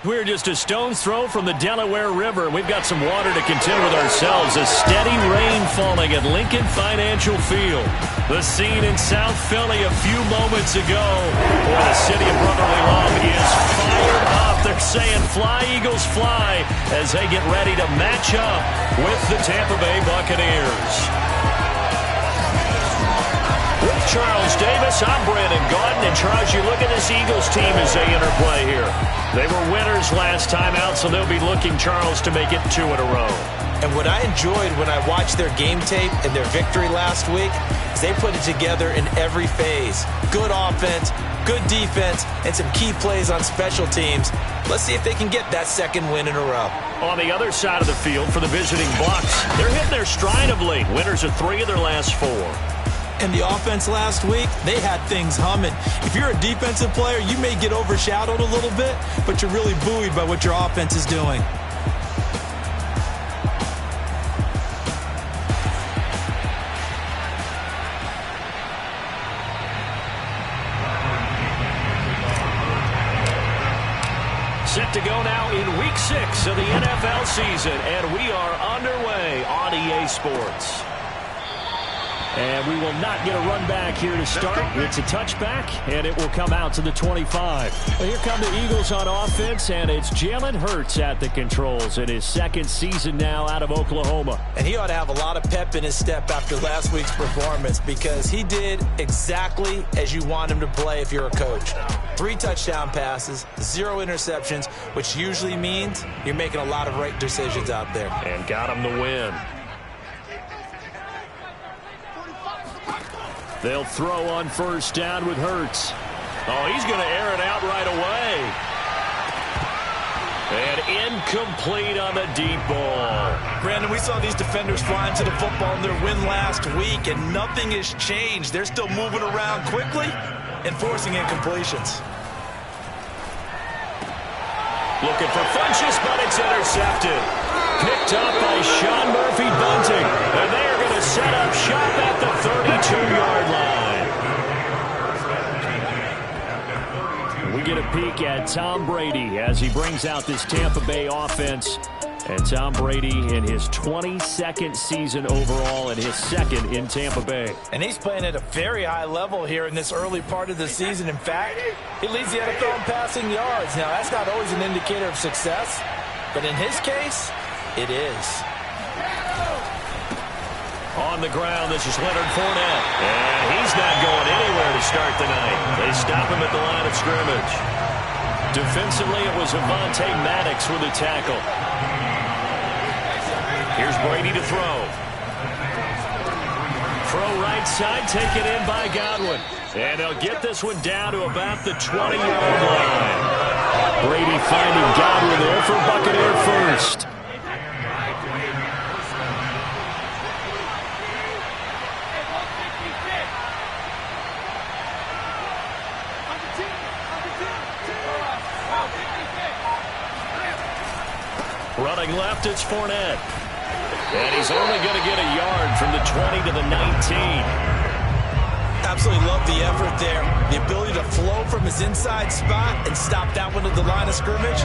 We're just a stone's throw from the Delaware River, and we've got some water to contend with ourselves. A steady rain falling at Lincoln Financial Field. The scene in South Philly a few moments ago, where the city of brotherly love is fired up. They're saying, "Fly, Eagles, fly," as they get ready to match up with the Tampa Bay Buccaneers. With Charles Davis, I'm Brandon Gaudin. And Charles, you look at this Eagles team as they interplay here. They were winners last time out, so they'll be looking, Charles, to make it 2 in a row. And what I enjoyed when I watched their game tape and their victory last week is they put it together in every phase. Good offense, good defense, and some key plays on special teams. Let's see if they can get that second win in a row. On the other side of the field for the visiting Bucks, they're hitting their stride of late. Winners of 3 of their last 4. And the offense last week, they had things humming. If you're a defensive player, you may get overshadowed a little bit, but you're really buoyed by what your offense is doing. Set to go now in Week 6 of the NFL season, and we are underway on EA Sports. And we will not get a run back here to start. It's a touchback, and it will come out to the 25. Well, here come the Eagles on offense, and it's Jalen Hurts at the controls in his second season now out of Oklahoma. And he ought to have a lot of pep in his step after last week's performance, because he did exactly as you want him to play if you're a coach. 3 touchdown passes, 0 interceptions, which usually means you're making a lot of right decisions out there. And got him the win. They'll throw on first down with Hurts. Oh, he's going to air it out right away. And incomplete on the deep ball. Brandon, we saw these defenders flying to the football in their win last week, and nothing has changed. They're still moving around quickly and forcing incompletions. Looking for Funchess, but it's intercepted. Picked up by Sean Murphy-Bunting. And they are going to set up shop at the 32-yard line. We get a peek at Tom Brady as he brings out this Tampa Bay offense. And Tom Brady in his 22nd season overall and his 2nd in Tampa Bay. And he's playing at a very high level here in this early part of the season. In fact, he leads the NFL in passing yards. Now, that's not always an indicator of success, but in his case, it is. On the ground, this is Leonard Fournette. And he's not going anywhere to start the night. They stop him at the line of scrimmage. Defensively, it was Avonte Maddox with a tackle. Here's Brady to throw. Throw right side, taken in by Godwin. And they'll get this one down to about the 20-yard line. Brady finding Godwin there for Buccaneer first. Running left, it's Fournette. And he's only going to get a yard from the 20 to the 19. Absolutely love the effort there. The ability to flow from his inside spot and stop that one at the line of scrimmage.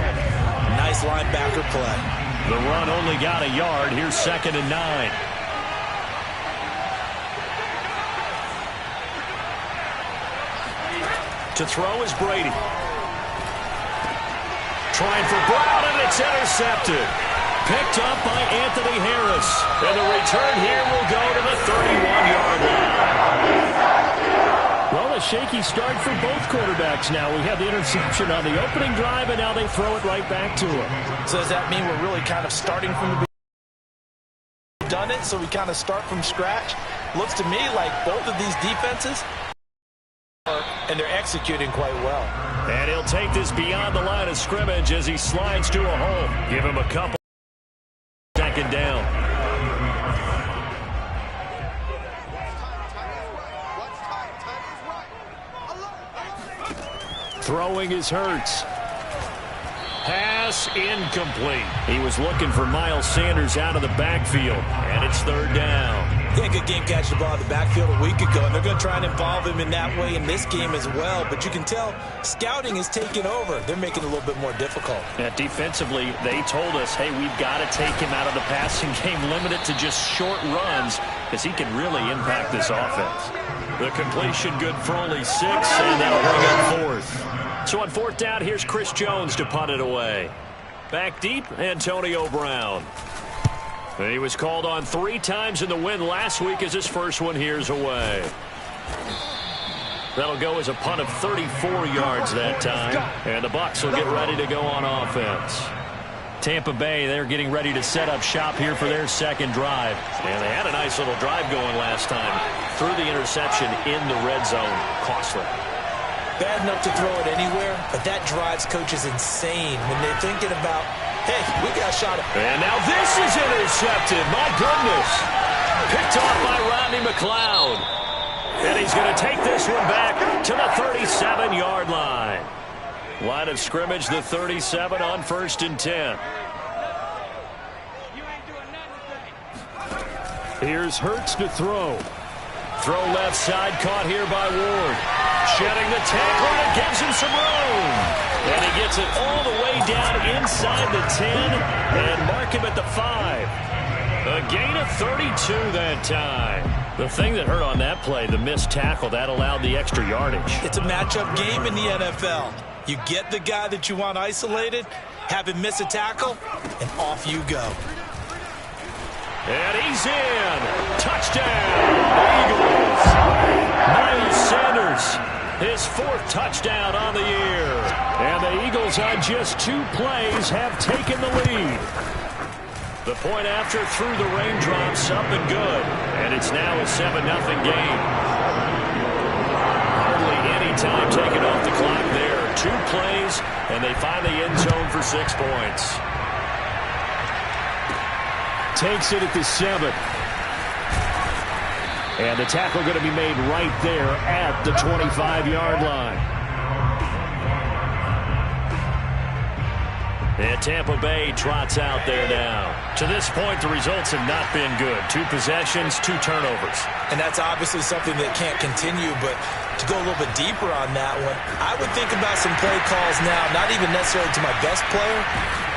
Nice linebacker play. The run only got a yard. Here's 2nd and 9. To throw is Brady. Trying for Brown, and it's intercepted. Picked up by Anthony Harris. And the return here will go to the 31-yard line. Well, a shaky start for both quarterbacks now. We have the interception on the opening drive, and now they throw it right back to him. So does that mean we're really kind of starting from the beginning? Done it, so we kind of start from scratch? Looks to me like both of these defenses, and they're executing quite well. And he'll take this beyond the line of scrimmage as he slides to a hole. Give him a couple. 2nd down. Throwing is Hurts. Pass incomplete. He was looking for Miles Sanders out of the backfield. And it's 3rd down. He had a good game catching the ball in the backfield a week ago, and they're going to try and involve him in that way in this game as well. But you can tell scouting is taking over. They're making it a little bit more difficult. Yeah, defensively, they told us, hey, we've got to take him out of the passing game, limit it to just short runs, because he can really impact this offense. The completion good for only 6, and that'll bring up 4th. So on 4th down, here's Chris Jones to punt it away. Back deep, Antonio Brown. He was called on 3 times in the win last week as his first one here's away. That'll go as a punt of 34 yards that time. And the Bucks will get ready to go on offense. Tampa Bay, they're getting ready to set up shop here for their second drive. And they had a nice little drive going last time. Threw the interception in the red zone. Costly. Bad enough to throw it anywhere, but that drives coaches insane when they're thinking about, hey, we got a shot at. And now this is intercepted. My goodness. Picked off by Rodney McLeod. And he's going to take this one back to the 37-yard line. Line of scrimmage, the 37 on 1st and 10. Here's Hurts to throw. Throw left side, caught here by Ward. Shedding the tackle, and it gives him some room. And he gets it all the way down inside the 10 and mark him at the 5. A gain of 32 that time. The thing that hurt on that play, the missed tackle, that allowed the extra yardage. It's a matchup game in the NFL. You get the guy that you want isolated, have him miss a tackle, and off you go. And he's in. Touchdown, Eagles. Miles Sanders, his 4th touchdown on the year. And the Eagles on just 2 plays have taken the lead. The point after through the raindrops, up and good. And it's now a 7-0 game. Hardly any time taken off the clock there. 2 plays, and they find the end zone for 6 points. Takes it at the 7. And the tackle going to be made right there at the 25-yard line. And Tampa Bay trots out there now. To this point, the results have not been good. 2 possessions, 2 turnovers. And that's obviously something that can't continue, but to go a little bit deeper on that one, I would think about some play calls now, not even necessarily to my best player,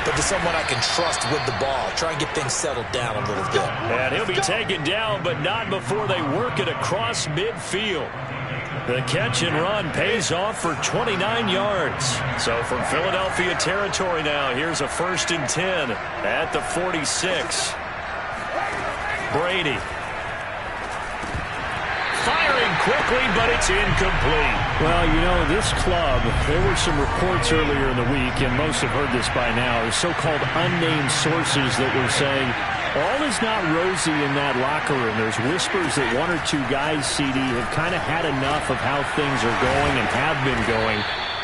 but to someone I can trust with the ball. Try and get things settled down a little bit. And he'll be taken down, but not before they work it across midfield. The catch and run pays off for 29 yards. So from Philadelphia territory now, here's a 1st and 10 at the 46. Brady. Firing quickly, but it's incomplete. Well, you know, this club, there were some reports earlier in the week, and most have heard this by now, so-called unnamed sources that were saying, all is not rosy in that locker room. There's whispers that 1 or 2 guys, CD, have kind of had enough of how things are going and have been going.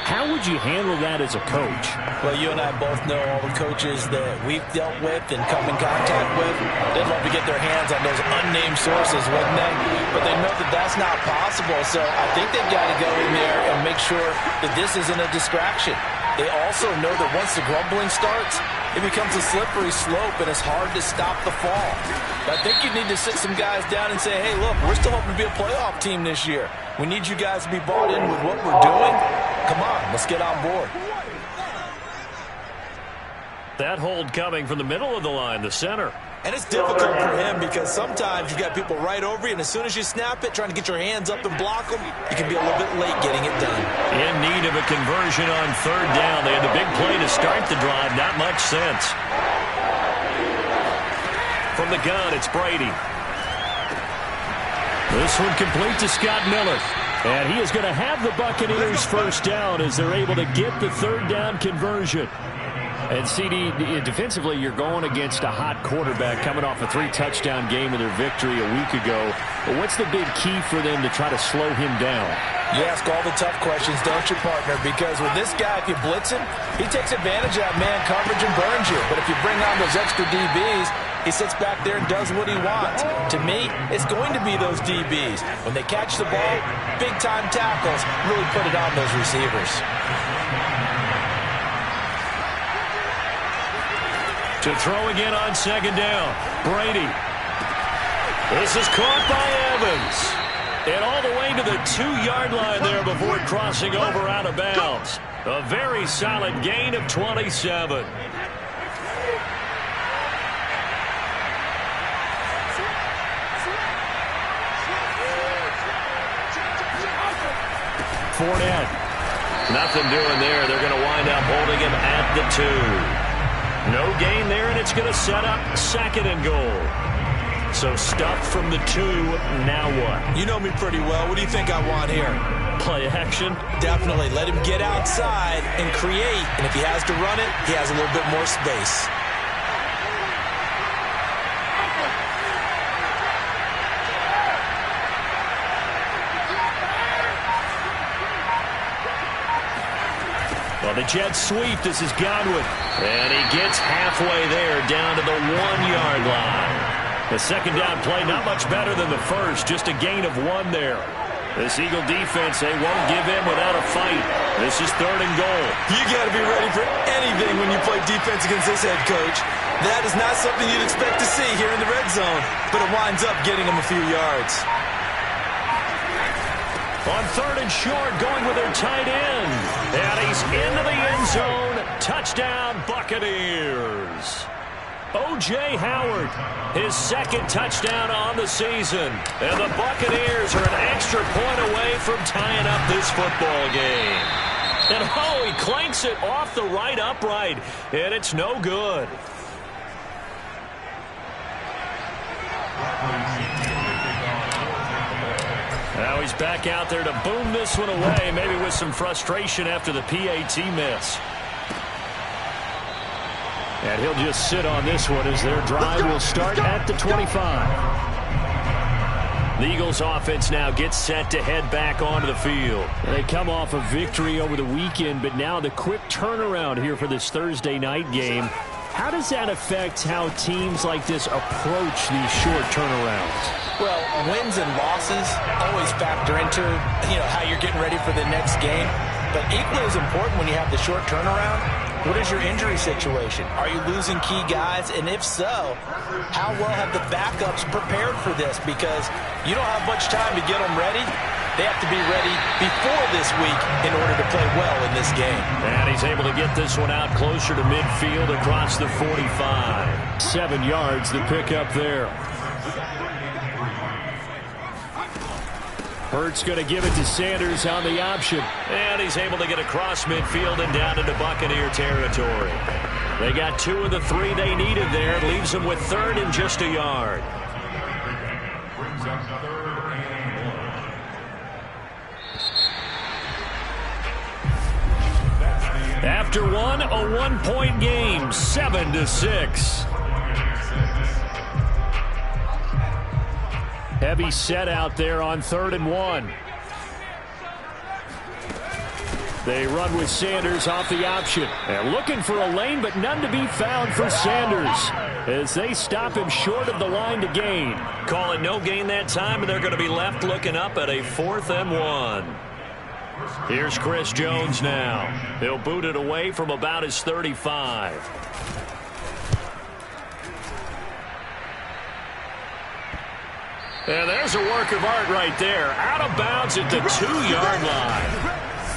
How would you handle that as a coach? Well, you and I both know all the coaches that we've dealt with and come in contact with. They'd love to get their hands on those unnamed sources, wouldn't they? But they know that that's not possible, so I think they've got to go in there and make sure that this isn't a distraction. They also know that once the grumbling starts, it becomes a slippery slope, and it's hard to stop the fall. But I think you need to sit some guys down and say, hey, look, we're still hoping to be a playoff team this year. We need you guys to be bought in with what we're doing. Come on, let's get on board. That hold coming from the middle of the line, the center. And it's difficult for him because sometimes you've got people right over you, and as soon as you snap it, trying to get your hands up and block them, you can be a little bit late getting it done. In need of a conversion on 3rd down. They had the big play to start the drive. Not much sense. From the gun, it's Brady. This one complete to Scott Miller. And he is going to have the Buccaneers 1st down as they're able to get the 3rd down conversion. And, CD, defensively, you're going against a hot quarterback coming off a 3-touchdown game in their victory a week ago. But what's the big key for them to try to slow him down? You ask all the tough questions, don't you, partner? Because with this guy, if you blitz him, he takes advantage of that man coverage and burns you. But if you bring on those extra DBs, he sits back there and does what he wants. To me, it's going to be those DBs. When they catch the ball, big-time tackles really put it on those receivers. To throw again on 2nd down. Brady. This is caught by Evans. And all the way to the 2-yard line there before crossing over out of bounds. A very solid gain of 27. Fournette. Nothing doing there. They're going to wind up holding him at the 2. No gain there, and it's going to set up 2nd and goal. So stuffed from the 2, now what? You know me pretty well. What do you think I want here? Play action? Definitely. Let him get outside and create. And if he has to run it, he has a little bit more space. Well, the Jets sweep. This is Godwin. And he gets halfway there down to the 1-yard line. The second down play not much better than the first. Just a gain of 1 there. This Eagle defense, they won't give in without a fight. This is 3rd and goal. You got to be ready for anything when you play defense against this head coach. That is not something you'd expect to see here in the red zone. But it winds up getting him a few yards. On 3rd and short, going with their tight end. And he's into the end zone. Touchdown, Buccaneers. O.J. Howard, his 2nd touchdown on the season. And the Buccaneers are an extra point away from tying up this football game. And oh, he clanks it off the right upright. And it's no good. Now he's back out there to boom this one away, maybe with some frustration after the PAT miss. And he'll just sit on this one as their drive will start at the 25. The Eagles offense now gets set to head back onto the field. They come off a victory over the weekend, but now the quick turnaround here for this Thursday night game. How does that affect how teams like this approach these short turnarounds? Well, wins and losses always factor into, how you're getting ready for the next game. But equally as important when you have the short turnaround, what is your injury situation? Are you losing key guys? And if so, how well have the backups prepared for this? Because you don't have much time to get them ready. They have to be ready before this week in order to play well in this game. And he's able to get this one out closer to midfield across the 45. 7 yards, the pickup there. Hurts going to give it to Sanders on the option. And he's able to get across midfield and down into Buccaneer territory. They got 2 of the 3 they needed there. It leaves them with 3rd and just a yard. After one, a 1-point game, 7-6. Heavy set out there on 3rd and 1. They run with Sanders off the option. And looking for a lane, but none to be found for Sanders as they stop him short of the line to gain. Call it no gain that time, and they're going to be left looking up at a 4th and 1. Here's Chris Jones now. He'll boot it away from about his 35. And there's a work of art right there. Out of bounds at the 2-yard line.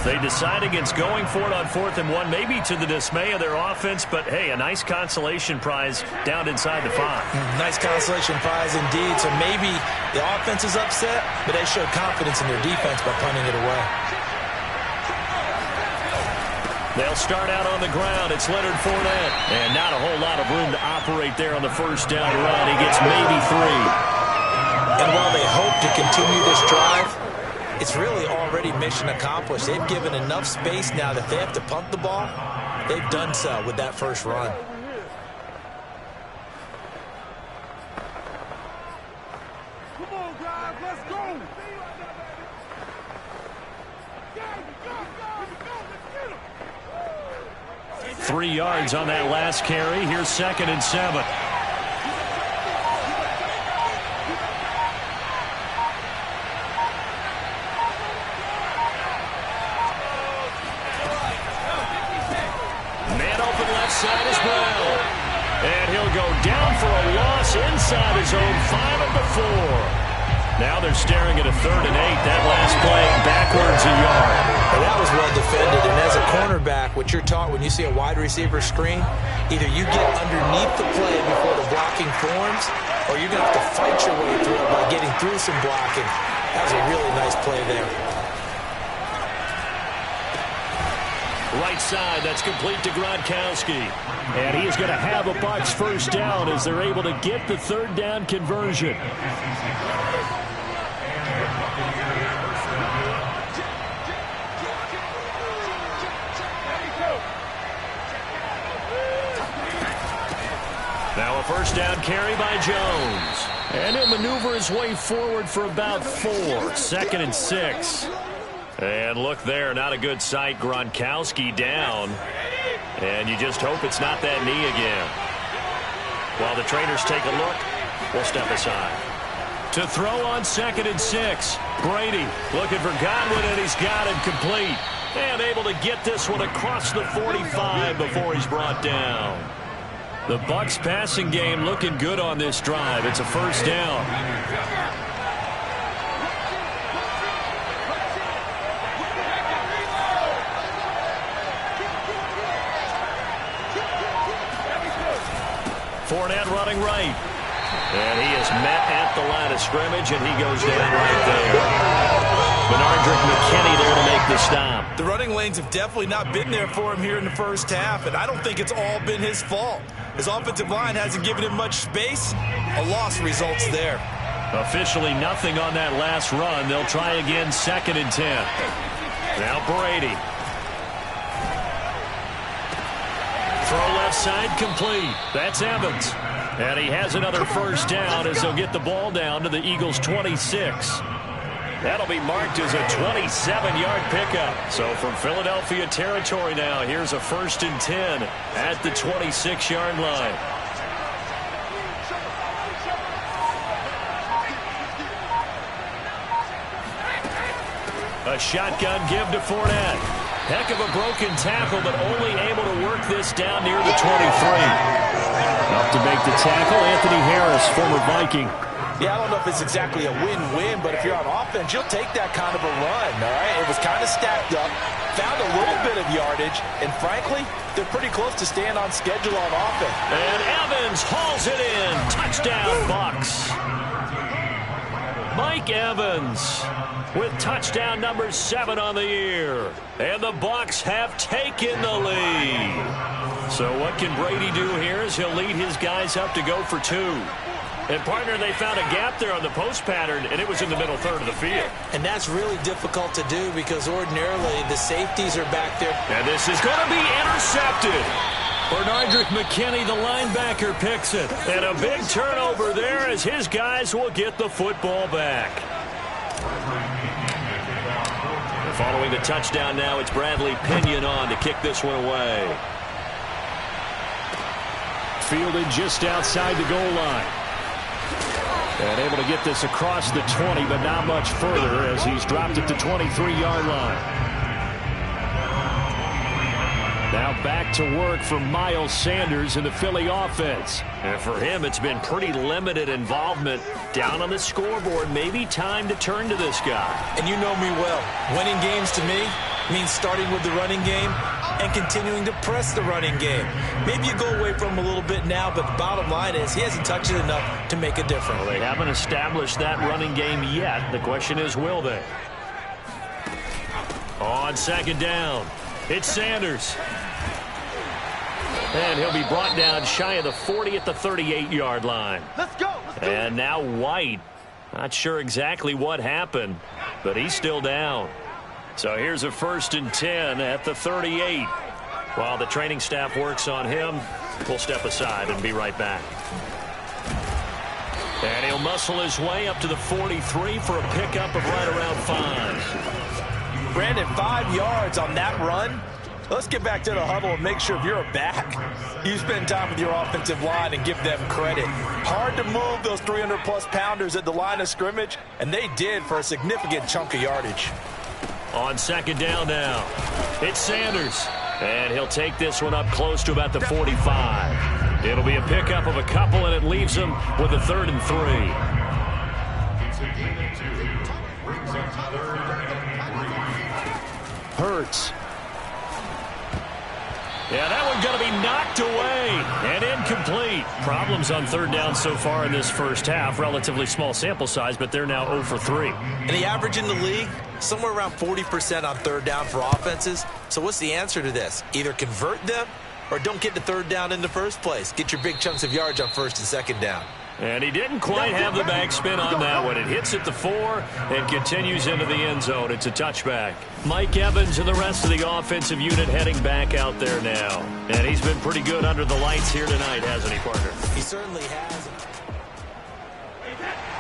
They decide against going for it on 4th and 1, maybe to the dismay of their offense, but hey, a nice consolation prize down inside the 5. Nice consolation prize indeed. So maybe the offense is upset, but they showed confidence in their defense by punting it away. They'll start out on the ground. It's Leonard Fournette. And not a whole lot of room to operate there on the first down run. He gets maybe 3. And while they hope to continue this drive, it's really already mission accomplished. They've given enough space now that they have to punt the ball. They've done so with that first run. Come on, guys, let's go. 3 yards on that last carry. Here's 2nd and 7. Man open left side as well. And he'll go down for a loss inside inside his own 5 of the 4. Now they're staring at a 3rd and 8. That last play backwards a yard. Well, that was well defended. And as a cornerback, what you're taught when you see a wide receiver screen, either you get underneath the play before the blocking forms, or you're going to have to fight your way through it by getting through some blocking. That was a really nice play there. Right side, that's complete to Gronkowski. And he is going to have a Bucks first down as they're able to get the 3rd down conversion. Now a first down carry by Jones. And he'll maneuver his way forward for about 4. 2nd and 6. And look there, not a good sight. Gronkowski down. And you just hope it's not that knee again. While the trainers take a look, we'll step aside. To throw on 2nd and 6. Brady looking for Godwin, and he's got him complete. And able to get this one across the 45 before he's brought down. The Bucks passing game looking good on this drive. It's a first down. Fournette running right. And he is met at the line of scrimmage, and he goes down right there. Bernardrick McKinney there to make the stop. The running lanes have definitely not been there for him here in the first half, and I don't think it's all been his fault. His offensive line hasn't given him much space. A loss results there. Officially nothing on that last run. They'll try again 2nd and 10. Now Brady. Throw left side complete. That's Evans. And he has another first down as they'll get the ball down to the Eagles' 26. That'll be marked as a 27-yard pickup. So from Philadelphia territory now, here's a 1st and 10 at the 26-yard line. A shotgun give to Fournette. Heck of a broken tackle, but only able to work this down near the 23. Up to make the tackle, Anthony Harris, former Viking. Yeah, I don't know if it's exactly a win-win, but if you're on offense, you'll take that kind of a run, all right? It was kind of stacked up, found a little bit of yardage, and frankly, they're pretty close to staying on schedule on offense. And Evans hauls it in. Touchdown, Bucks. Mike Evans with touchdown number 7 on the year. And the Bucks have taken the lead. So what can Brady do here as he'll lead his guys up to go for 2. And, partner, they found a gap there on the post pattern, and it was in the middle third of the field. And that's really difficult to do because ordinarily the safeties are back there. And this is going to be intercepted. Bernardrick McKinney, the linebacker, picks it. And a big turnover there as his guys will get the football back. Following the touchdown now, it's Bradley Pinion on to kick this one away. Fielded just outside the goal line. And able to get this across the 20, but not much further as he's dropped at the 23-yard line. Now back to work for Miles Sanders in the Philly offense. And for him, it's been pretty limited involvement down on the scoreboard. Maybe time to turn to this guy. And you know me well. Winning games to me means starting with the running game and continuing to press the running game. Maybe you go away from him a little bit now, but the bottom line is he hasn't touched it enough to make a difference. Well, they haven't established that running game yet. The question is, will they? On 2nd down, it's Sanders. And he'll be brought down shy of the 40 at the 38-yard line. Let's go. And now White. Not sure exactly what happened, but he's still down. So here's a 1st and 10 at the 38. While the training staff works on him, we'll step aside and be right back. And he'll muscle his way up to the 43 for a pickup of right around 5. Brandon, 5 yards on that run. Let's get back to the huddle and make sure if you're a back, you spend time with your offensive line and give them credit. Hard to move those 300-plus pounders at the line of scrimmage, and they did for a significant chunk of yardage. On 2nd down now, it's Sanders. And he'll take this one up close to about the 45. It'll be a pickup of a couple, and it leaves them with a 3rd and 3. Hurts. Yeah, that one's going to be knocked away and incomplete. Problems on 3rd down so far in this first half. Relatively small sample size, but they're now 0 for 3. And the average in the league, somewhere around 40% on 3rd down for offenses. So what's the answer to this? Either convert them or don't get the 3rd down in the first place. Get your big chunks of yards on 1st and 2nd down. And he didn't quite have the backspin on that one. It hits at the 4 and continues into the end zone. It's a touchback. Mike Evans and the rest of the offensive unit heading back out there now. And he's been pretty good under the lights here tonight, hasn't he, partner? He certainly has.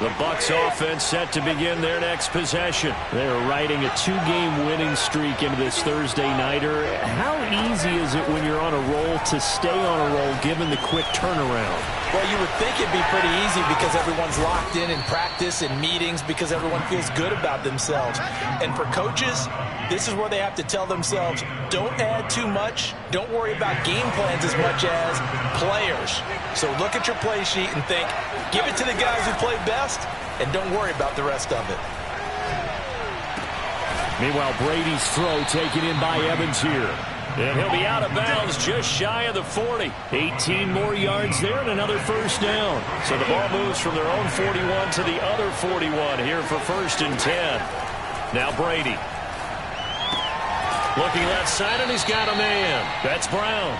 The Bucks offense set to begin their next possession. They're riding a 2-game winning streak into this Thursday nighter. How easy is it when you're on a roll to stay on a roll given the quick turnaround? Well, you would think it'd be pretty easy because everyone's locked in practice and meetings because everyone feels good about themselves. And for coaches, this is where they have to tell themselves, don't add too much. Don't worry about game plans as much as players. So look at your play sheet and think, give it to the guys who play best, and don't worry about the rest of it. Meanwhile, Brady's throw taken in by Evans here. And he'll be out of bounds just shy of the 40. 18 more yards there and another 1st down. So the ball moves from their own 41 to the other 41 here for 1st and 10. Now Brady. Looking left side, and he's got a man. That's Brown.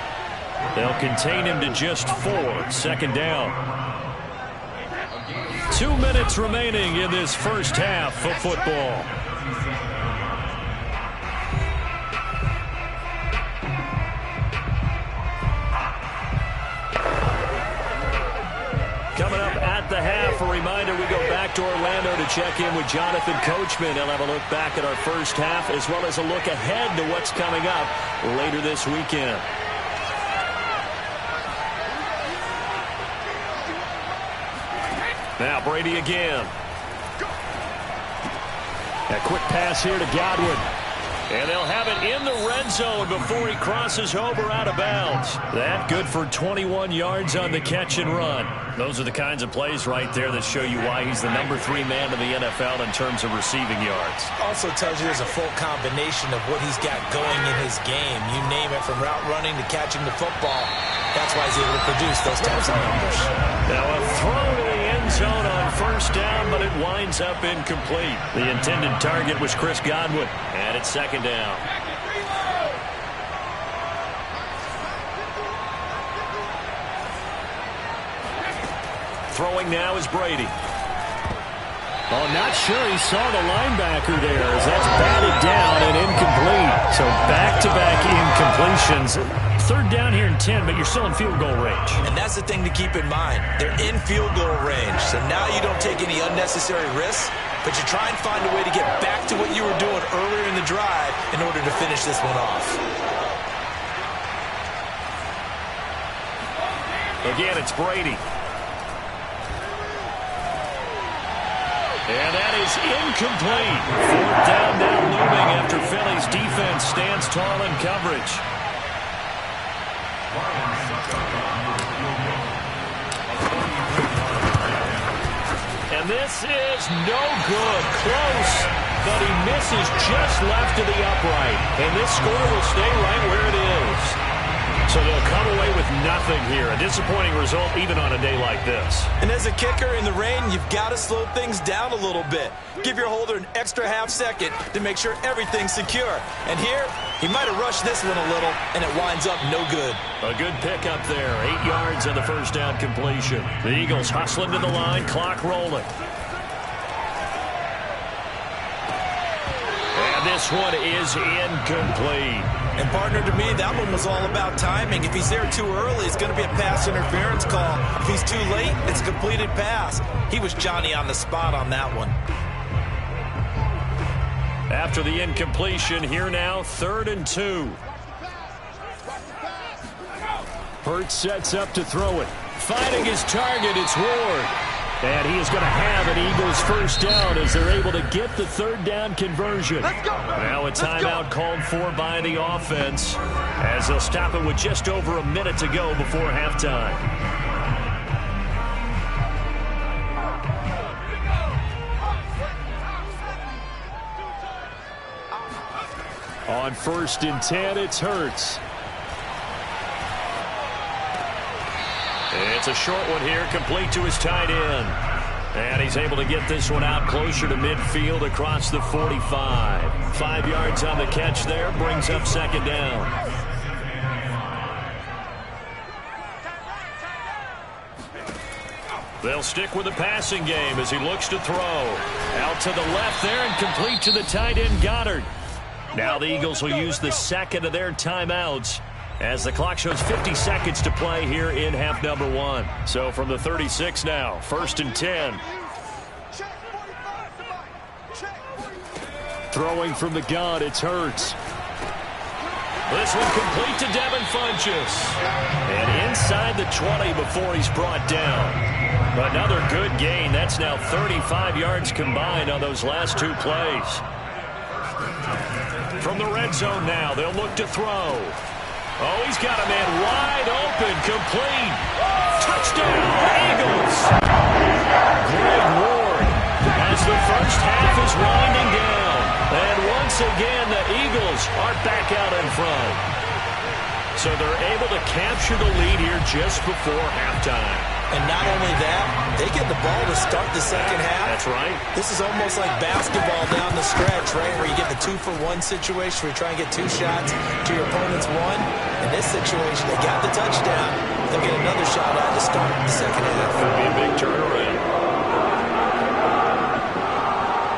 They'll contain him to just 4. 2nd down. 2 minutes remaining in this first half of football. Coming up at the half, a reminder, we go back to Orlando to check in with Jonathan Coachman. He'll have a look back at our first half as well as a look ahead to what's coming up later this weekend. Now Brady again. A quick pass here to Godwin. And they'll have it in the red zone before he crosses over out of bounds. That good for 21 yards on the catch and run. Those are the kinds of plays right there that show you why he's the number 3 man in the NFL in terms of receiving yards. Also tells you there's a full combination of what he's got going in his game. You name it, from route running to catching the football. That's why he's able to produce those types of numbers. Now a throw to the end zone on 1st down, but it winds up incomplete. The intended target was Chris Godwin, and it's 2nd down. Throwing now is Brady. Oh, not sure he saw the linebacker there as that's batted down and incomplete. So back-to-back incompletions. 3rd down here and 10, but you're still in field goal range. And that's the thing to keep in mind. They're in field goal range. So now you don't take any unnecessary risks, but you try and find a way to get back to what you were doing earlier in the drive in order to finish this one off. Again, it's Brady. And that is incomplete. 4th down now looming after Philly's defense stands tall in coverage. And this is no good. Close, but he misses just left of the upright. And this score will stay right where it is. So they'll come away with nothing here. A disappointing result even on a day like this. And as a kicker in the rain, you've got to slow things down a little bit. Give your holder an extra half-second to make sure everything's secure. And here, he might have rushed this one a little, and it winds up no good. A good pickup there. 8 yards on the 1st down completion. The Eagles hustling to the line, clock rolling. And this one is incomplete. And partner, to me, that one was all about timing. If he's there too early, it's going to be a pass interference call. If he's too late, it's a completed pass. He was Johnny on the spot on that one. After the incompletion, here now, 3rd and 2. Hurts sets up to throw it. Finding his target, it's Ward. And he is going to have an Eagles 1st down as they're able to get the 3rd down conversion. Now a timeout called for by the offense as they'll stop it with just over a minute to go before halftime. On 1st and 10, it's Hurts. It's a short one here, complete to his tight end. And he's able to get this one out closer to midfield across the 45. 5 yards on the catch there, brings up 2nd down. They'll stick with the passing game as he looks to throw. Out to the left there and complete to the tight end, Goddard. Now the Eagles will use the 2nd of their timeouts as the clock shows 50 seconds to play here in half number 1. So from the 36 now, 1st and 10. Throwing from the gun, it's Hurts. This one complete to Devin Funchess. And inside the 20 before he's brought down. Another good gain. That's now 35 yards combined on those last 2 plays. From the red zone now, they'll look to throw. Oh, he's got a man wide open, complete. Touchdown, Eagles. Greg Ward as the first half is winding down. And once again, the Eagles are back out in front. So they're able to capture the lead here just before halftime. And not only that, they get the ball to start the second half. That's right. This is almost like basketball down the stretch, right, where you get the 2-for-1 situation where you try and get 2 shots to your opponent's 1. In this situation, they got the touchdown. They'll get another shot out to start the second half. Could be a big turnaround.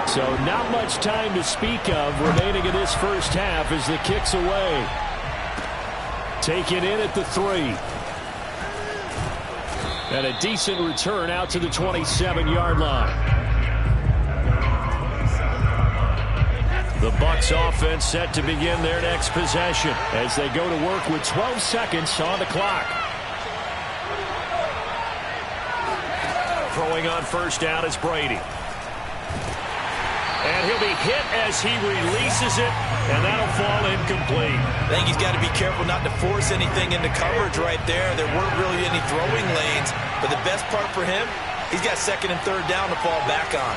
So not much time to speak of remaining in this first half as the kick's away. Taken in at the 3. And a decent return out to the 27-yard line. The Bucks offense set to begin their next possession as they go to work with 12 seconds on the clock. Throwing on 1st down is Brady. And he'll be hit as he releases it, and that'll fall incomplete. I think he's got to be careful not to force anything into coverage right there. There weren't really any throwing lanes, but the best part for him, he's got 2nd and 3rd down to fall back on.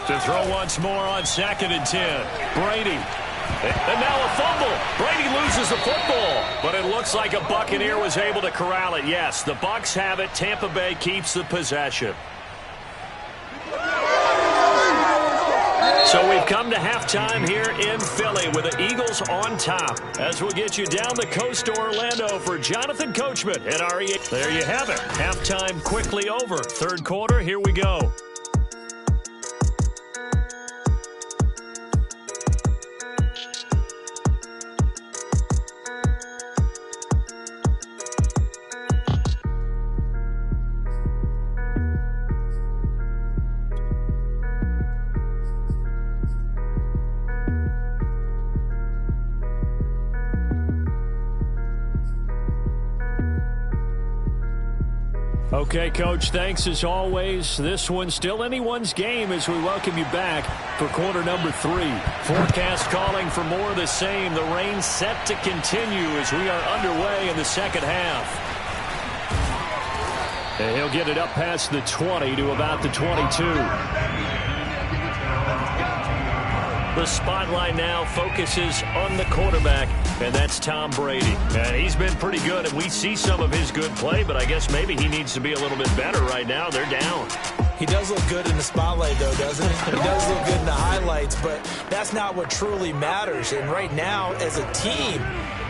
To throw once more on 2nd and 10. Brady. And now a fumble. Brady loses the football. But it looks like a Buccaneer was able to corral it. Yes, the Bucks have it. Tampa Bay keeps the possession. So we've come to halftime here in Philly with the Eagles on top. As we'll get you down the coast to Orlando for Jonathan Coachman at REA. There you have it. Halftime quickly over. 3rd quarter, here we go. Okay, Coach, thanks as always. This one's still anyone's game as we welcome you back for quarter number 3. Forecast calling for more of the same. The rain set to continue as we are underway in the second half. And he'll get it up past the 20 to about the 22. The spotlight now focuses on the quarterback, and that's Tom Brady. And he's been pretty good, and we see some of his good play, but I guess maybe he needs to be a little bit better right now. They're down. He does look good in the spotlight, though, doesn't he? He does look good in the highlights, but that's not what truly matters. And right now, as a team,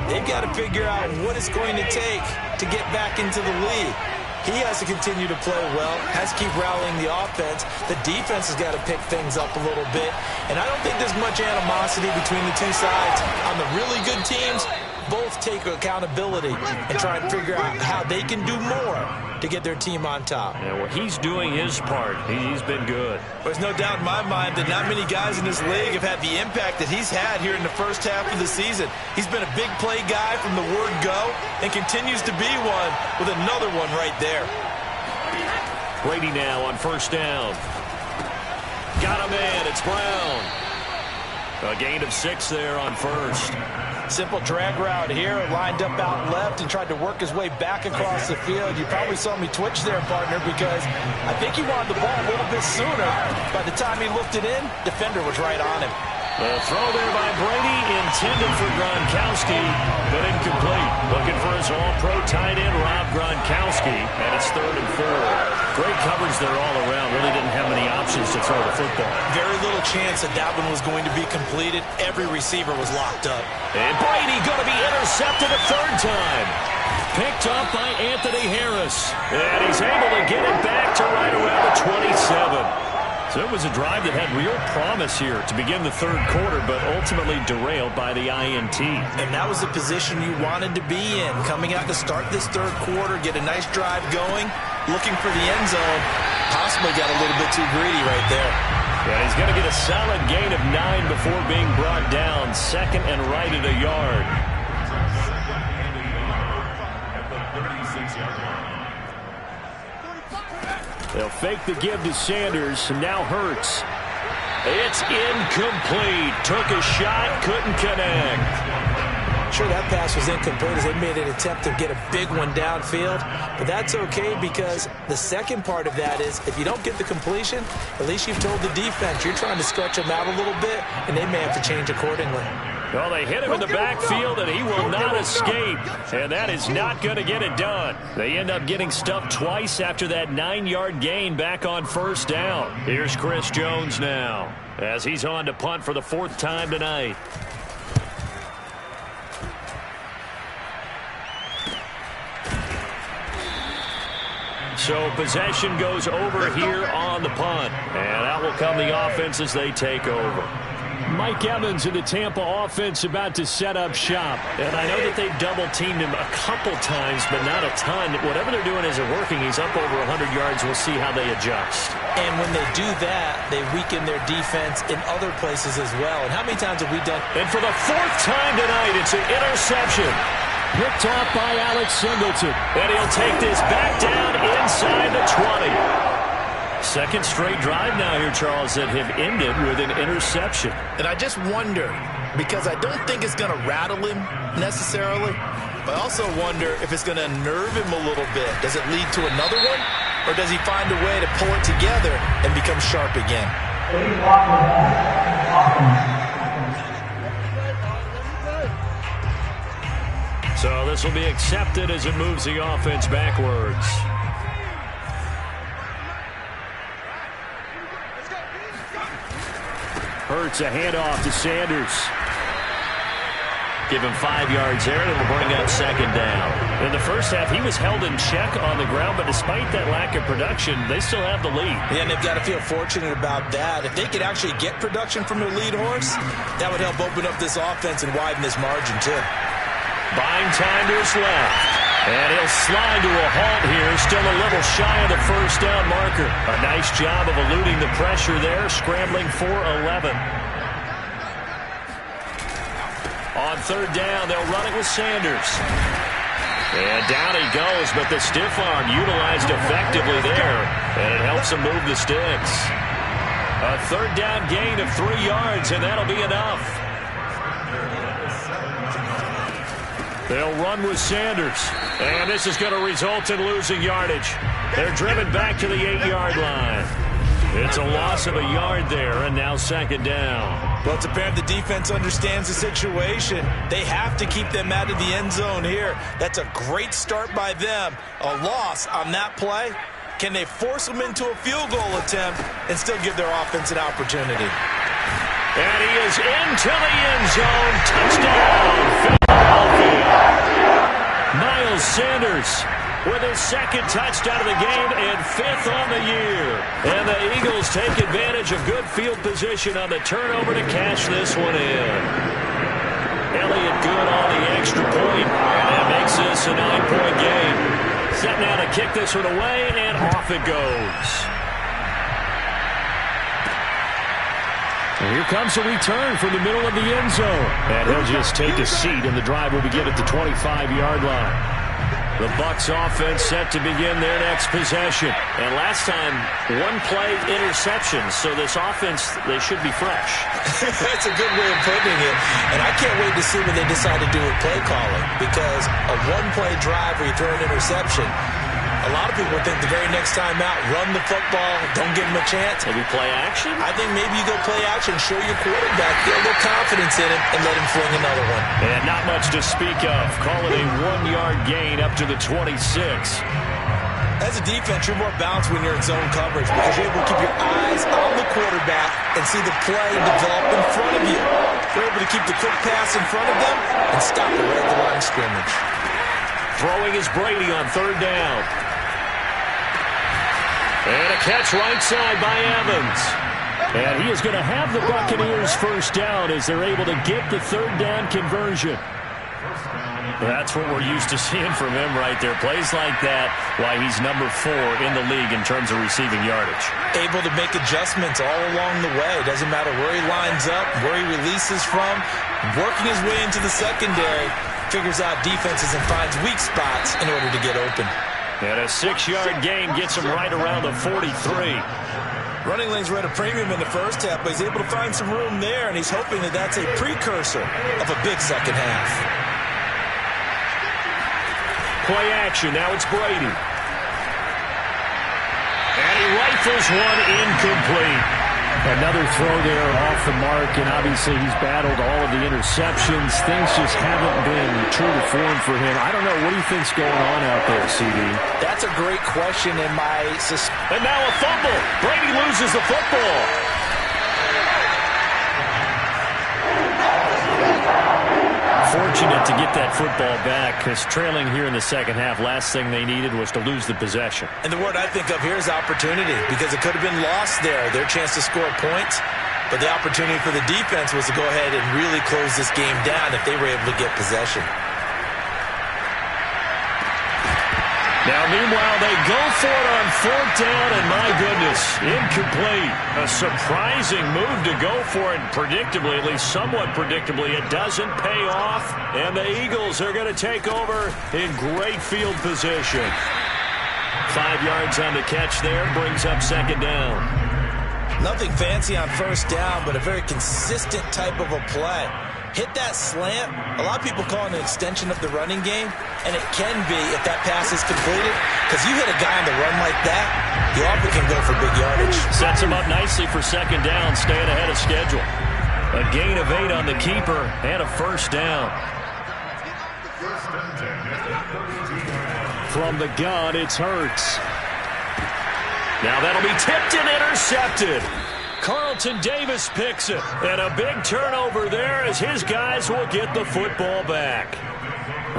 they've got to figure out what it's going to take to get back into the league. He has to continue to play well, has to keep rallying the offense. The defense has got to pick things up a little bit. And I don't think there's much animosity between the two sides. On the really good teams, both take accountability and try and figure out how they can do more to get their team on top. Yeah, well, he's doing his part. He's been good. There's no doubt in my mind that not many guys in this league have had the impact that he's had here in the first half of the season. He's been a big play guy from the word go and continues to be one with another one right there. Brady now on 1st down. got a man. It's Brown. A gain of 6 there on first. Simple drag route here, lined up out left and tried to work his way back across the field. You probably saw me twitch there, partner, because I think he wanted the ball a little bit sooner. By the time he looked it in, defender was right on him. The throw there by Brady, intended for Gronkowski, but incomplete. Looking for his all-pro tight end, Rob Gronkowski, and it's 3rd and 4. Great coverage there all around. Really didn't have many options to throw the football. Very little chance that that one was going to be completed. Every receiver was locked up. And Brady going to be intercepted a 3rd time. Picked up by Anthony Harris. And he's able to get it back to right around the 27. So it was a drive that had real promise here to begin the 3rd quarter, but ultimately derailed by the INT. And that was the position you wanted to be in. Coming out to start this 3rd quarter, get a nice drive going, looking for the end zone. Possibly got a little bit too greedy right there. Yeah, he's going to get a solid gain of 9 before being brought down. 2nd and right at a yard. They'll fake the give to Sanders, and now Hurts. It's incomplete. Took a shot, couldn't connect. Sure, that pass was incomplete as they made an attempt to get a big one downfield. But that's okay because the second part of that is if you don't get the completion, at least you've told the defense you're trying to stretch them out a little bit, and they may have to change accordingly. Well, they hit him in the backfield, and he will not escape. And that is not going to get it done. They end up getting stuffed twice after that 9-yard gain back on 1st down. Here's Chris Jones now as he's on to punt for the 4th time tonight. So possession goes over here on the punt. And out will come the offense as they take over. Mike Evans in the Tampa offense about to set up shop. And I know that they've double-teamed him a couple times, but not a ton. Whatever they're doing isn't working. He's up over 100 yards. We'll see how they adjust. And when they do that, they weaken their defense in other places as well. And how many times have we done? And for the 4th time tonight, it's an interception. Picked off by Alex Singleton. And he'll take this back down inside the 20. 2nd straight drive now here, Charles, that have ended with an interception. And I just wonder, because I don't think it's going to rattle him necessarily, but I also wonder if it's going to nerve him a little bit. Does it lead to another one? Or does he find a way to pull it together and become sharp again? So this will be accepted as it moves the offense backwards. Hurts a handoff to Sanders. Give him 5 yards there, and it'll bring up 2nd down. In the first half, he was held in check on the ground, but despite that lack of production, they still have the lead. Yeah, and they've got to feel fortunate about that. If they could actually get production from their lead horse, that would help open up this offense and widen this margin, too. Buying time to his left. And he'll slide to a halt here, still a little shy of the 1st down marker. A nice job of eluding the pressure there, scrambling for 11. On 3rd down, they'll run it with Sanders. And down he goes, but the stiff arm utilized effectively there, and it helps him move the sticks. A 3rd down gain of 3 yards, and that'll be enough. They'll run with Sanders, and this is going to result in losing yardage. They're driven back to the 8-yard line. It's a loss of a yard there, and now 2nd down. Well, it's apparent the defense understands the situation. They have to keep them out of the end zone here. That's a great start by them. A loss on that play. Can they force them into a field goal attempt and still give their offense an opportunity? And he is into the end zone. Touchdown, Philadelphia. Miles Sanders with his 2nd touchdown of the game and 5th on the year. And the Eagles take advantage of good field position on the turnover to cash this one in. Elliott good on the extra point, and that makes this a 9-point game. Set now to kick this one away, and off it goes. And here comes a return from the middle of the end zone. And he'll just take a seat, and the drive will begin at the 25-yard line. The Bucks offense set to begin their next possession. And last time, one play interception. So this offense, they should be fresh. That's a good way of putting it. And I can't wait to see what they decide to do with play calling. Because a one-play drive where you throw an interception, a lot of people think the very next time out, run the football, don't give him a chance. Maybe play action? I think maybe you go play action, show your quarterback, get a little confidence in him, and let him fling another one. And not much to speak of. Call it a 1-yard gain up to the 26. As a defense, you're more balanced when you're in zone coverage because you're able to keep your eyes on the quarterback and see the play develop in front of you. You're able to keep the quick pass in front of them and stop it right at the line of scrimmage. Throwing is Brady on third down. And a catch right side by Evans. And he is going to have the Buccaneers first down as they're able to get the third down conversion. That's what we're used to seeing from him right there. Plays like that, why he's number 4 in the league in terms of receiving yardage. Able to make adjustments all along the way. Doesn't matter where he lines up, where he releases from. Working his way into the secondary. Figures out defenses and finds weak spots in order to get open. And a 6-yard gain gets him right around the 43. Running lanes were at a premium in the first half, but he's able to find some room there, and he's hoping that that's a precursor of a big second half. Play action. Now it's Brady. And he rifles one incomplete. Another throw there off the mark, and obviously he's battled all of the interceptions. Things just haven't been true to form for him. I don't know. What do you think's going on out there, CD? That's a great question, and and now a fumble. Brady loses the football. Fortunate to get that football back because trailing here in the second half, last thing they needed was to lose the possession. And the word I think of here is opportunity because it could have been lost there, their chance to score points. But the opportunity for the defense was to go ahead and really close this game down if they were able to get possession. Now, meanwhile, they go for it on fourth down, and my goodness, incomplete. A surprising move to go for it, predictably, at least somewhat predictably. It doesn't pay off, and the Eagles are going to take over in great field position. 5 yards on the catch there, brings up second down. Nothing fancy on first down, but a very consistent type of a play. Hit that slant. A lot of people call it an extension of the running game, and it can be if that pass is completed, because you hit a guy on the run like that, you often can go for big yardage. Sets him up nicely for second down, staying ahead of schedule. A gain of 8 on the keeper and a first down. From the gun, it's Hurts. Now that'll be tipped and intercepted. Carlton Davis picks it. And a big turnover there as his guys will get the football back.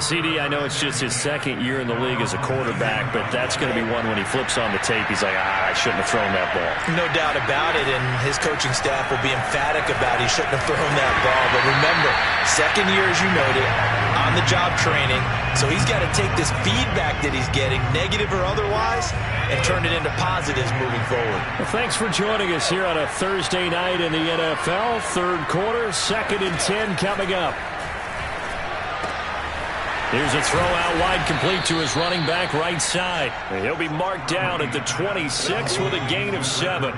CD, I know it's just his second year in the league as a quarterback, but that's going to be one when he flips on the tape. He's like, I shouldn't have thrown that ball. No doubt about it, and his coaching staff will be emphatic about he shouldn't have thrown that ball. But remember, second year, as you noted, on-the-job training, so he's got to take this feedback that he's getting, negative or otherwise, and turn it into positives moving forward. Well, thanks for joining us here on a Thursday night in the NFL. Third quarter, 2nd and 10 coming up. Here's a throw out wide, complete to his running back right side. He'll be marked down at the 26 with a gain of 7.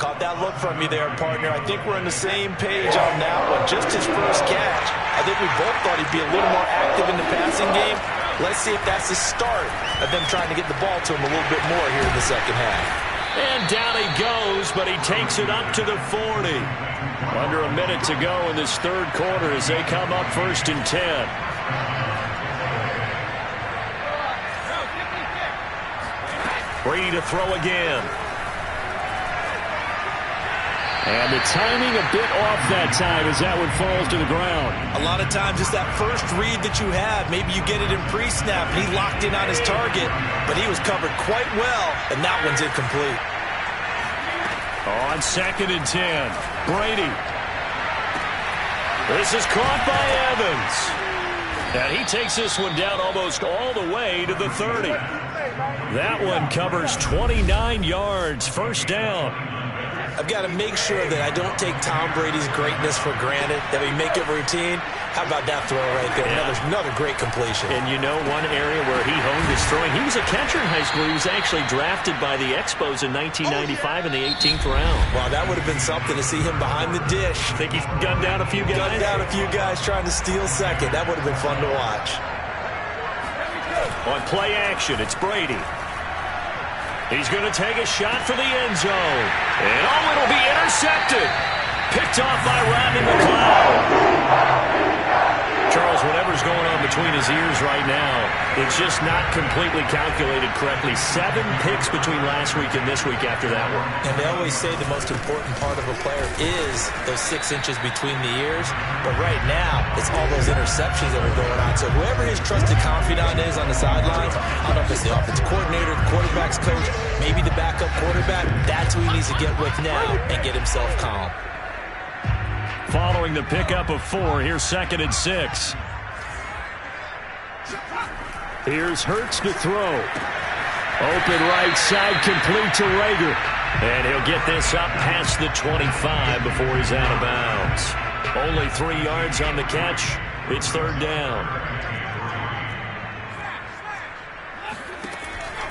Caught that look from you there, partner. I think we're on the same page on that one. Just his first catch. I think we both thought he'd be a little more active in the passing game. Let's see if that's the start of them trying to get the ball to him a little bit more here in the second half. And down he goes, but he takes it up to the 40. Under a minute to go in this third quarter as they come up 1st and 10. Brady to throw again. And the timing a bit off that time as that one falls to the ground. A lot of times it's that first read that you have. Maybe you get it in pre-snap, and he locked in on his target, but he was covered quite well, and that one's incomplete. On 2nd and 10, Brady. This is caught by Evans. And he takes this one down almost all the way to the 30. That one covers 29 yards, first down. I've got to make sure that I don't take Tom Brady's greatness for granted, that we make it routine. How about that throw right there? Yeah. Another great completion. And you know one area where he honed his throwing, he was a catcher in high school. He was actually drafted by the Expos in 1995 in the 18th round. Wow, that would have been something to see him behind the dish. Think he gunned down a few guys? Gunned down a few guys trying to steal second. That would have been fun to watch. On play action, it's Brady. He's going to take a shot for the end zone. And it'll be intercepted. Picked off by Rodney McLeod. Charles, whatever's going on between his ears right now, it's just not completely calculated correctly. 7 picks between last week and this week after that one. And they always say the most important part of a player is those 6 inches between the ears. But right now, it's all those interceptions that are going on. So whoever his trusted confidant is on the sidelines, I don't know if it's the offensive coordinator, the quarterback's coach, maybe the backup quarterback, that's who he needs to get with now and get himself calm. Following the pickup of 4, here's 2nd and 6. Here's Hurts to throw. Open right side, complete to Rager. And he'll get this up past the 25 before he's out of bounds. Only 3 yards on the catch. It's 3rd down.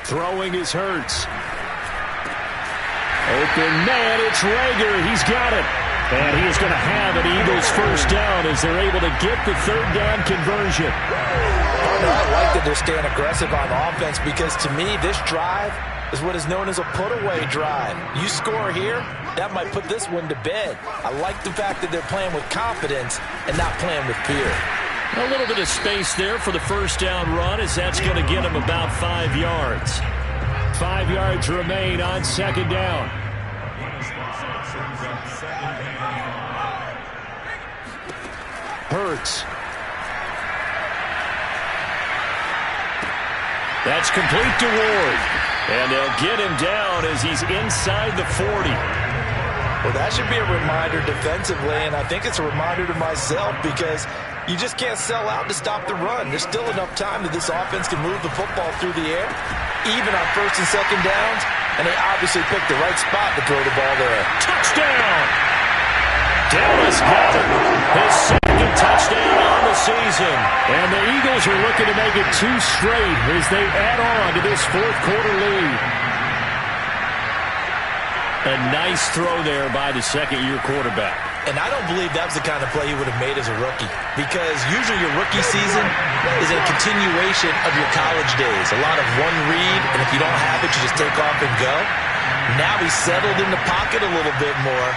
Throwing is Hurts. Open man, it's Rager. He's got it. And he is going to have an Eagles first down as they're able to get the 3rd down conversion. I like that they're staying aggressive on offense because, to me, this drive is what is known as a put-away drive. You score here, that might put this one to bed. I like the fact that they're playing with confidence and not playing with fear. A little bit of space there for the first down run as that's going to get him about 5 yards. 5 yards remain on 2nd down. Hurts. That's complete to Ward. And they'll get him down as he's inside the 40. Well, that should be a reminder defensively, and I think it's a reminder to myself because you just can't sell out to stop the run. There's still enough time that this offense can move the football through the air, even on 1st and 2nd downs, and they obviously picked the right spot to throw the ball there. Touchdown! Dallas Goedert, his 2nd touchdown on the season. And the Eagles are looking to make it 2 straight as they add on to this 4th quarter lead. A nice throw there by the 2nd-year quarterback. And I don't believe that was the kind of play he would have made as a rookie because usually your rookie season is a continuation of your college days. A lot of one read, and if you don't have it, you just take off and go. Now he's settled in the pocket a little bit more,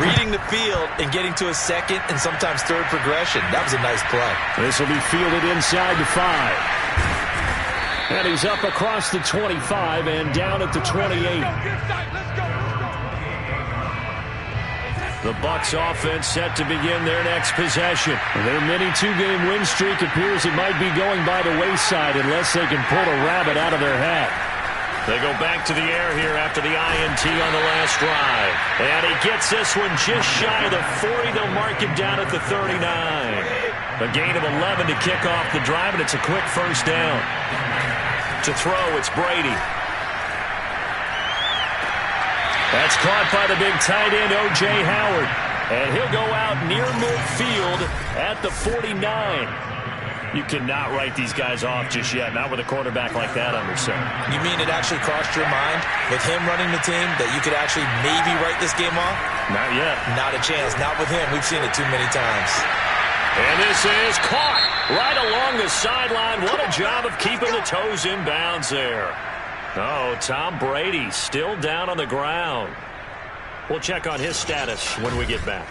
reading the field and getting to a 2nd and sometimes 3rd progression. That was a nice play. This will be fielded inside the 5. And he's up across the 25 and down at the 28. The Bucks offense set to begin their next possession. Their mini 2-game win streak appears it might be going by the wayside unless they can pull a rabbit out of their hat. They go back to the air here after the INT on the last drive. And he gets this one just shy of the 40. They'll mark him down at the 39. A gain of 11 to kick off the drive, and it's a quick first down. To throw, it's Brady. That's caught by the big tight end, O.J. Howard. And he'll go out near midfield at the 49. You cannot write these guys off just yet, not with a quarterback like that under center. You mean it actually crossed your mind with him running the team that you could actually maybe write this game off? Not yet. Not a chance. Not with him. We've seen it too many times. And this is caught right along the sideline. What a job of keeping the toes in bounds there. Oh, Tom Brady still down on the ground. We'll check on his status when we get back.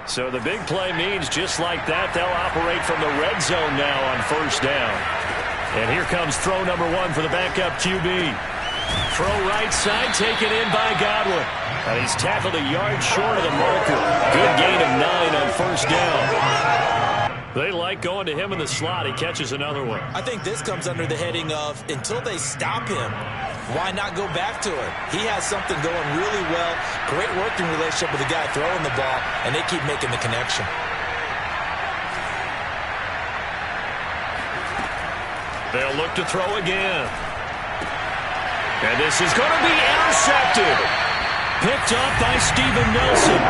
So the big play means just like that, they'll operate from the red zone now on first down. And here comes throw number 1 for the backup QB. Throw right side, taken in by Godwin. And he's tackled a yard short of the marker. Good gain of 9 on first down. They like going to him in the slot. He catches another one. I think this comes under the heading of until they stop him, why not go back to it? He has something going really well. Great working relationship with the guy throwing the ball, and they keep making the connection. They'll look to throw again. And this is going to be intercepted. Picked up by Steven Nelson.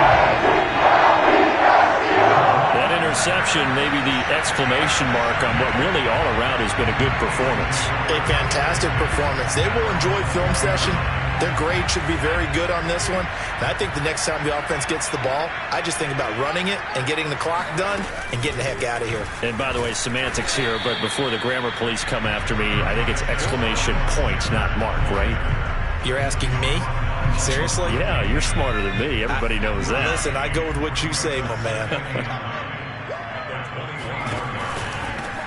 That interception, maybe the exclamation mark on what really all around has been a good performance. A fantastic performance. They will enjoy film session. Their grade should be very good on this one. And I think the next time the offense gets the ball, I just think about running it and getting the clock done and getting the heck out of here. And by the way, semantics here, but before the grammar police come after me, I think it's exclamation point, not mark, right? You're asking me? Seriously? Yeah, you're smarter than me. Everybody knows that. Listen, I go with what you say, my man.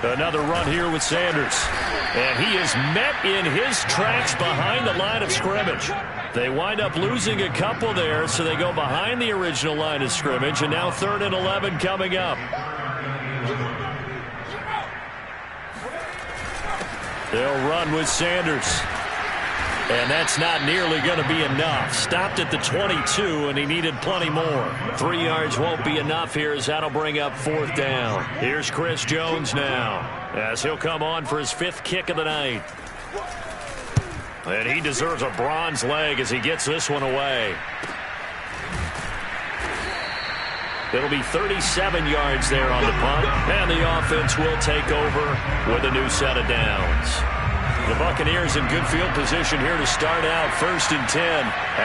Another run here with Sanders. And he is met in his tracks behind the line of scrimmage. They wind up losing a couple there, so they go behind the original line of scrimmage, and now 3rd and 11 coming up. They'll run with Sanders. And that's not nearly going to be enough. Stopped at the 22, and he needed plenty more. 3 yards won't be enough here, as that'll bring up 4th down. Here's Chris Jones now, as he'll come on for his 5th kick of the night. And he deserves a bronze leg as he gets this one away. It'll be 37 yards there on the punt, and the offense will take over with a new set of downs. The Buccaneers in good field position here to start out 1st and 10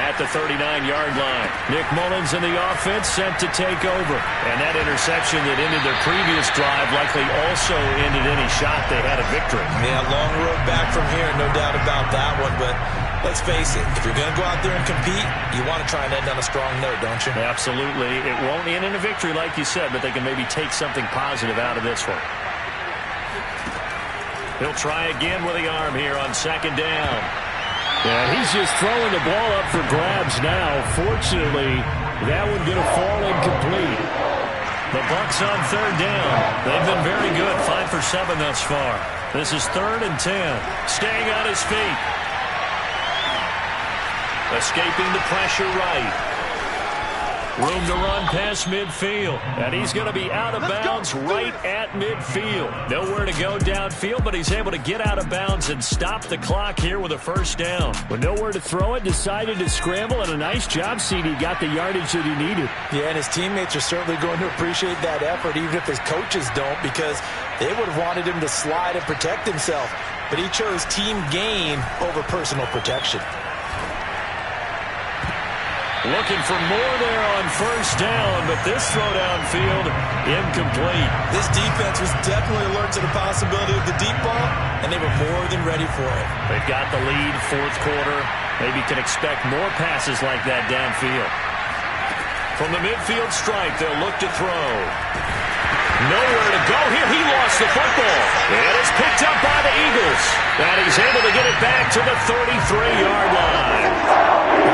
at the 39-yard line. Nick Mullins and the offense sent to take over. And that interception that ended their previous drive likely also ended any shot they had a victory. Yeah, long road back from here, no doubt about that one. But let's face it, if you're going to go out there and compete, you want to try and end on a strong note, don't you? Absolutely. It won't end in a victory like you said, but they can maybe take something positive out of this one. He'll try again with the arm here on 2nd down. Yeah, he's just throwing the ball up for grabs now. Fortunately, that one going to fall incomplete. The Bucks on 3rd down. They've been very good, 5 for 7 thus far. This is 3rd and 10. Staying on his feet. Escaping the pressure right. Room to run past midfield. And he's going to be out of bounds right at midfield. Nowhere to go downfield, but he's able to get out of bounds and stop the clock here with a 1st down. With nowhere to throw it, decided to scramble, and a nice job, CD. Got the yardage that he needed. Yeah, and his teammates are certainly going to appreciate that effort, even if his coaches don't, because they would have wanted him to slide and protect himself. But he chose team gain over personal protection. Looking for more there on 1st down, but this throw downfield incomplete. This defense was definitely alert to the possibility of the deep ball, and they were more than ready for it. They've got the lead, 4th quarter. Maybe can expect more passes like that downfield. From the midfield stripe, they'll look to throw. Nowhere to go here. He lost the football. And it's picked up by the Eagles. And he's able to get it back to the 33-yard line.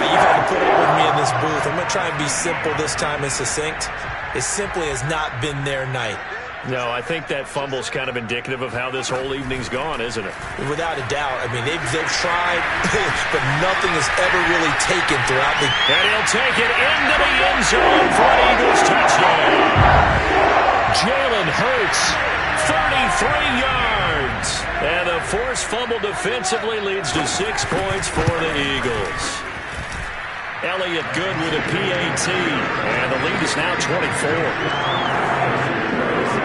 You've had to put up with me in this booth. I'm going to try and be simple this time and succinct. It simply has not been their night. No, I think that fumble's kind of indicative of how this whole evening's gone, isn't it? Without a doubt. I mean, they've tried, but nothing has ever really taken throughout the... And he'll take it into the end zone for an Eagles touchdown. Jalen Hurts, 33 yards. And the forced fumble defensively leads to 6 points for the Eagles. Elliott good with a PAT. And the lead is now 24.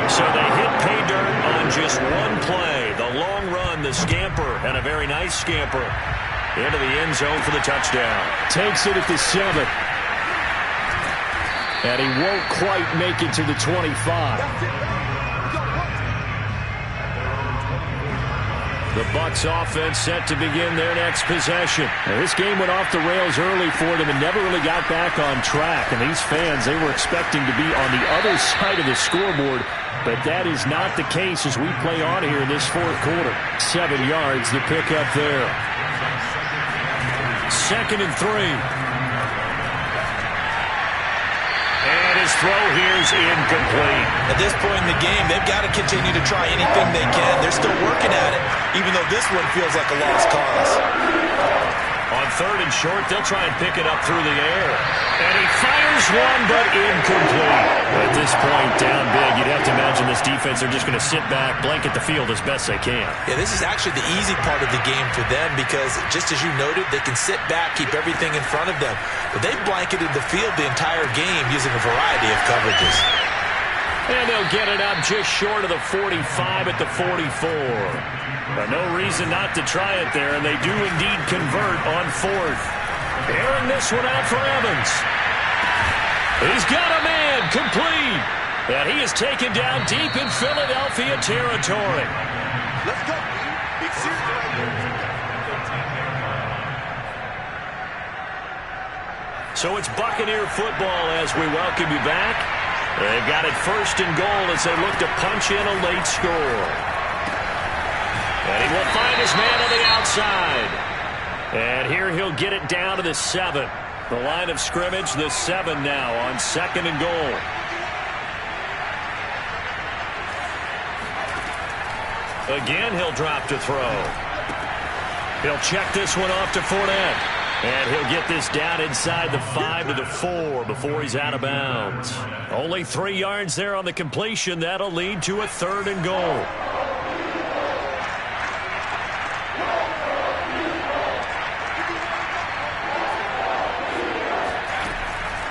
So they hit pay dirt on just one play. The long run, the scamper, and a very nice scamper into the end zone for the touchdown. Takes it at the 7. And he won't quite make it to the 25. The Bucks offense set to begin their next possession. Now, this game went off the rails early for them and never really got back on track. And these fans, they were expecting to be on the other side of the scoreboard. But that is not the case as we play on here in this 4th quarter. 7 yards to pick up there. 2nd and 3. And his throw here is incomplete. At this point in the game, they've got to continue to try anything they can. They're still working at it, even though this one feels like a lost cause. On 3rd and short, they'll try and pick it up through the air. And he fires one, but incomplete. At this point, down big, you'd have to imagine the this defense, they're just going to sit back, blanket the field as best they can. Yeah, this is actually the easy part of the game for them because, just as you noted, they can sit back, keep everything in front of them. But they've blanketed the field the entire game using a variety of coverages. And they'll get it up just short of the 45 at the 44. But no reason not to try it there, and they do indeed convert on fourth. Airing this one out for Evans. He's got a man complete. And he is taken down deep in Philadelphia territory. Let's go. Big series right here. So it's Buccaneer football as we welcome you back. They've got it first and goal as they look to punch in a late score. And he will find his man on the outside. And here he'll get it down to the 7. The line of scrimmage, the 7 now on second and goal. Again, he'll drop to throw. He'll check this one off to Fournette. And he'll get this down inside the 5 to the 4 before he's out of bounds. Only 3 yards there on the completion. That'll lead to a third and goal.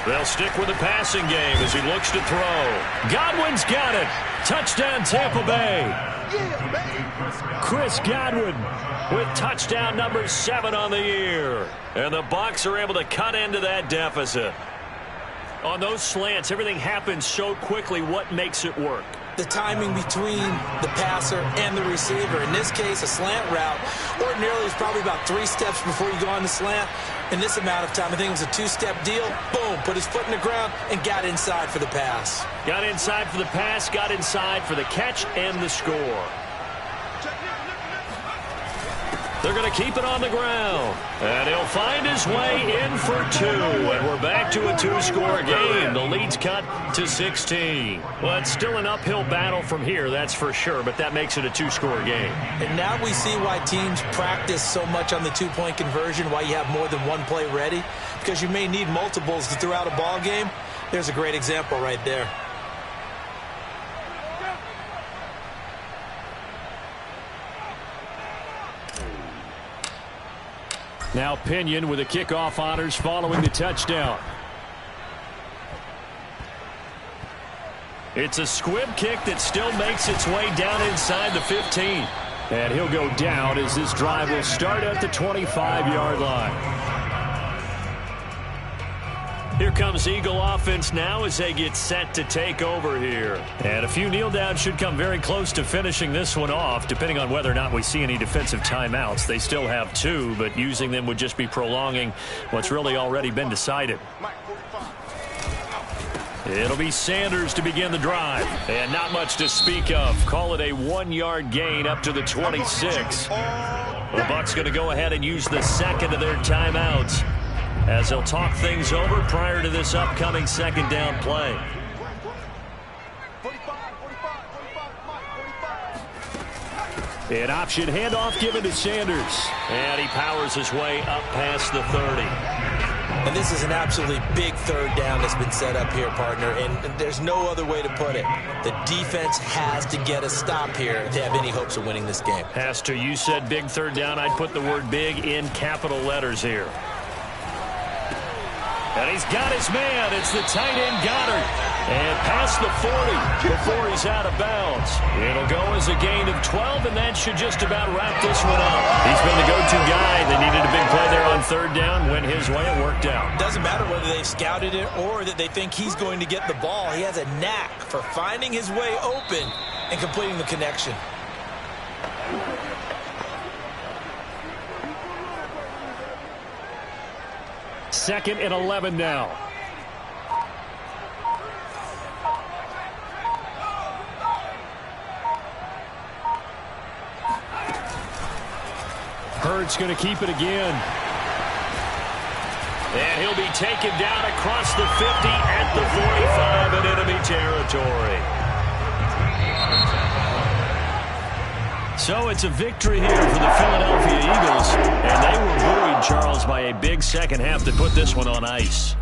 They'll stick with the passing game as he looks to throw. Godwin's got it. Touchdown, Tampa Bay. Chris Godwin with touchdown number 7 on the year. And the Bucs are able to cut into that deficit. On those slants, everything happens so quickly. What makes it work? The timing between the passer and the receiver. In this case, a slant route ordinarily is probably about 3 steps before you go on the slant. In this amount of time, I think it was a 2-step deal. Boom, put his foot in the ground and got inside for the pass. Got inside for the pass, got inside for the catch and the score. They're going to keep it on the ground. And he'll find his way in for 2. And we're back to a 2-score game. The lead's cut to 16. Well, it's still an uphill battle from here, that's for sure. But that makes it a 2-score game. And now we see why teams practice so much on the 2-point conversion, why you have more than one play ready. Because you may need multiples throughout a ball game. There's a great example right there. Now Pinion with the kickoff honors following the touchdown. It's a squib kick that still makes its way down inside the 15. And he'll go down as this drive will start at the 25-yard line. Here comes Eagle offense now as they get set to take over here. And a few kneel downs should come very close to finishing this one off, depending on whether or not we see any defensive timeouts. They still have 2, but using them would just be prolonging what's really already been decided. It'll be Sanders to begin the drive. And not much to speak of. Call it a 1-yard gain up to the 26. The Bucs going to go ahead and use the second of their timeouts as they'll talk things over prior to this upcoming second down play. An option handoff given to Sanders. And he powers his way up past the 30. And this is an absolutely big third down that's been set up here, partner, and there's no other way to put it. The defense has to get a stop here to have any hopes of winning this game. Has to. You said big third down. I'd put the word big in capital letters here. And he's got his man. It's the tight end Goddard. And past the 40 before he's out of bounds. It'll go as a gain of 12, and that should just about wrap this one up. He's been the go-to guy. They needed a big play there on third down. Went his way. It worked out. Doesn't matter whether they've scouted it or that they think he's going to get the ball. He has a knack for finding his way open and completing the connection. Second and 11 now. Hurd's going to keep it again. And he'll be taken down across the 50 at the 45 in enemy territory. So it's a victory here for the Philadelphia Eagles. And they were buoyed, Charles, by a big second half that put this one on ice.